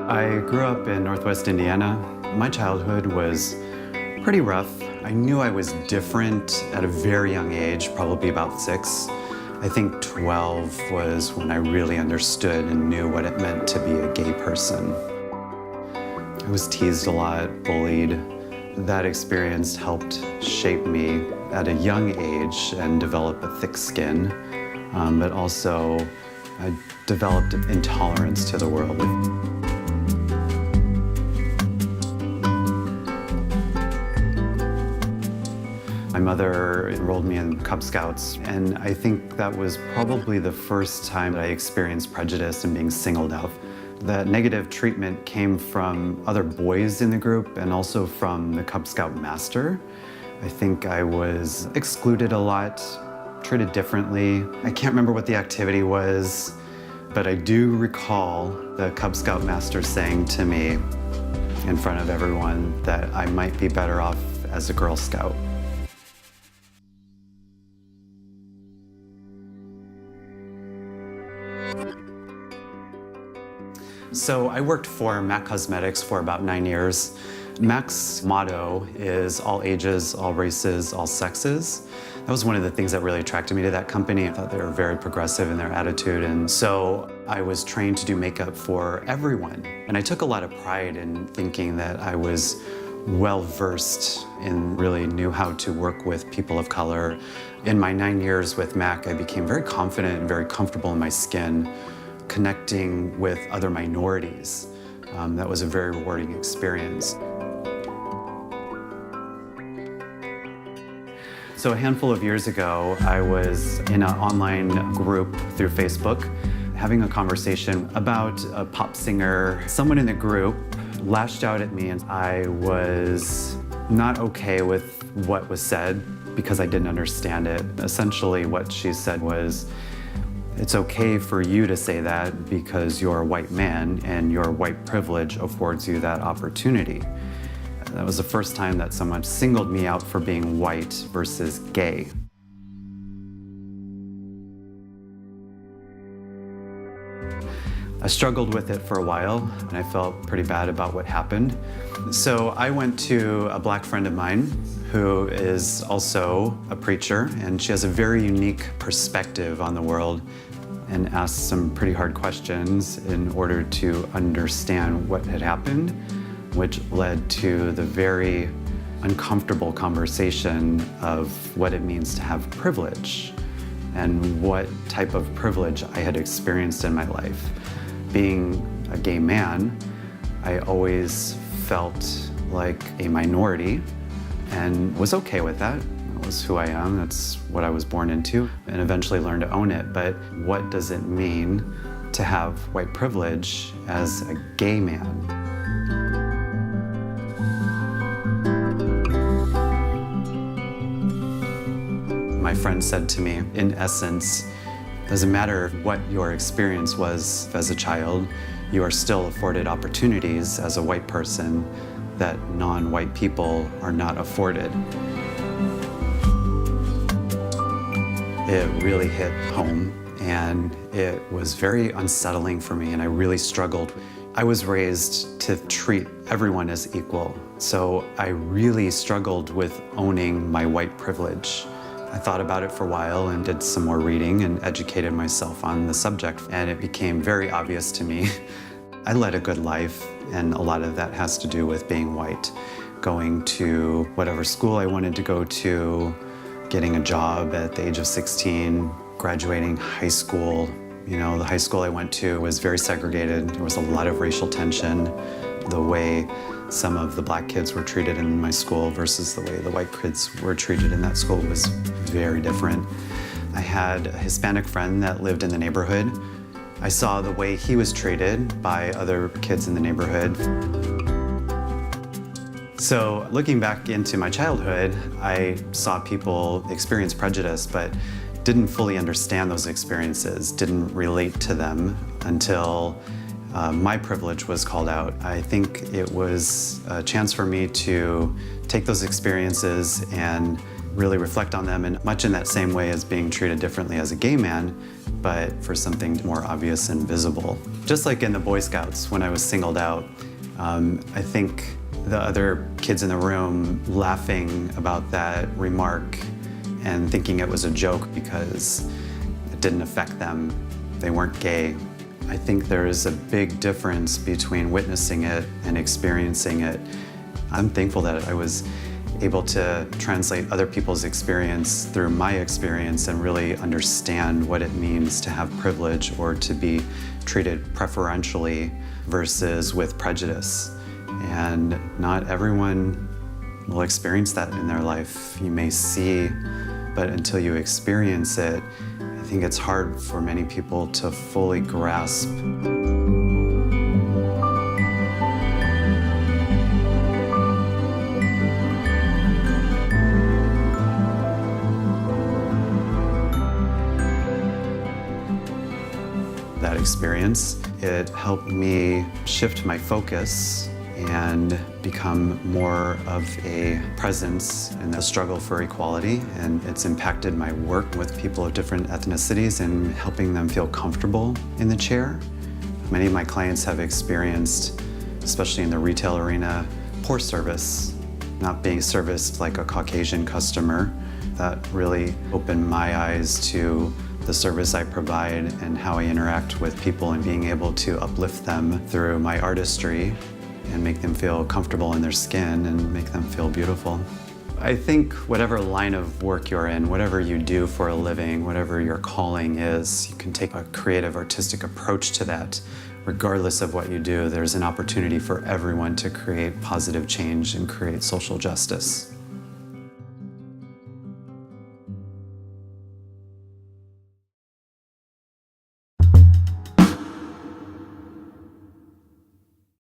I grew up in Northwest Indiana. My childhood was pretty rough. I knew I was different at a very young age, probably about 6. I think 12 was when I really understood and knew what it meant to be a gay person. I was teased a lot, bullied. That experience helped shape me at a young age and develop a thick skin, but also I developed intolerance to the world. My mother enrolled me in Cub Scouts, and I think that was probably the first time that I experienced prejudice and being singled out. That negative treatment came from other boys in the group and also from the Cub Scout master. I think I was excluded a lot, treated differently. I can't remember what the activity was, but I do recall the Cub Scout master saying to me in front of everyone that I might be better off as a Girl Scout. So I worked for MAC Cosmetics for about 9 years. MAC's motto is all ages, all races, all sexes. That was one of the things that really attracted me to that company. I thought they were very progressive in their attitude, and so I was trained to do makeup for everyone. And I took a lot of pride in thinking that I was well-versed and really knew how to work with people of color. In my 9 years with MAC, I became very confident and very comfortable in my skin, connecting with other minorities. That was a very rewarding experience. So a handful of years ago, I was in an online group through Facebook, having a conversation about a pop singer. Someone in the group lashed out at me, and I was not okay with what was said because I didn't understand it. Essentially, what she said was, "It's okay for you to say that because you're a white man and your white privilege affords you that opportunity." That was the first time that someone singled me out for being white versus gay. I struggled with it for a while, and I felt pretty bad about what happened. So I went to a black friend of mine who is also a preacher, and she has a very unique perspective on the world, and asked some pretty hard questions in order to understand what had happened, which led to the very uncomfortable conversation of what it means to have privilege and what type of privilege I had experienced in my life. Being a gay man, I always felt like a minority and was okay with that. That was who I am, that's what I was born into, and eventually learned to own it. But what does it mean to have white privilege as a gay man? My friend said to me, in essence, doesn't matter what your experience was as a child, you are still afforded opportunities as a white person that non-white people are not afforded. It really hit home, and it was very unsettling for me, and I really struggled. I was raised to treat everyone as equal, so I really struggled with owning my white privilege. I thought about it for a while and did some more reading and educated myself on the subject, and it became very obvious to me. I led a good life, and a lot of that has to do with being white, going to whatever school I wanted to go to, getting a job at the age of 16, graduating high school. You know, the high school I went to was very segregated. There was a lot of racial tension. The way some of the black kids were treated in my school versus the way the white kids were treated in that school was very different. I had a Hispanic friend that lived in the neighborhood. I saw the way he was treated by other kids in the neighborhood. So looking back into my childhood, I saw people experience prejudice, but didn't fully understand those experiences, didn't relate to them until my privilege was called out. I think it was a chance for me to take those experiences and really reflect on them, and much in that same way as being treated differently as a gay man, but for something more obvious and visible. Just like in the Boy Scouts, when I was singled out, I think the other kids in the room laughing about that remark and thinking it was a joke because it didn't affect them. They weren't gay. I think there is a big difference between witnessing it and experiencing it. I'm thankful that I was able to translate other people's experience through my experience and really understand what it means to have privilege or to be treated preferentially versus with prejudice. And not everyone will experience that in their life. You may see, but until you experience it, I think it's hard for many people to fully grasp. That experience, it helped me shift my focus and become more of a presence in the struggle for equality, and it's impacted my work with people of different ethnicities and helping them feel comfortable in the chair. Many of my clients have experienced, especially in the retail arena, poor service, not being serviced like a Caucasian customer. That really opened my eyes to the service I provide and how I interact with people and being able to uplift them through my artistry and make them feel comfortable in their skin and make them feel beautiful. I think whatever line of work you're in, whatever you do for a living, whatever your calling is, you can take a creative, artistic approach to that. Regardless of what you do, there's an opportunity for everyone to create positive change and create social justice.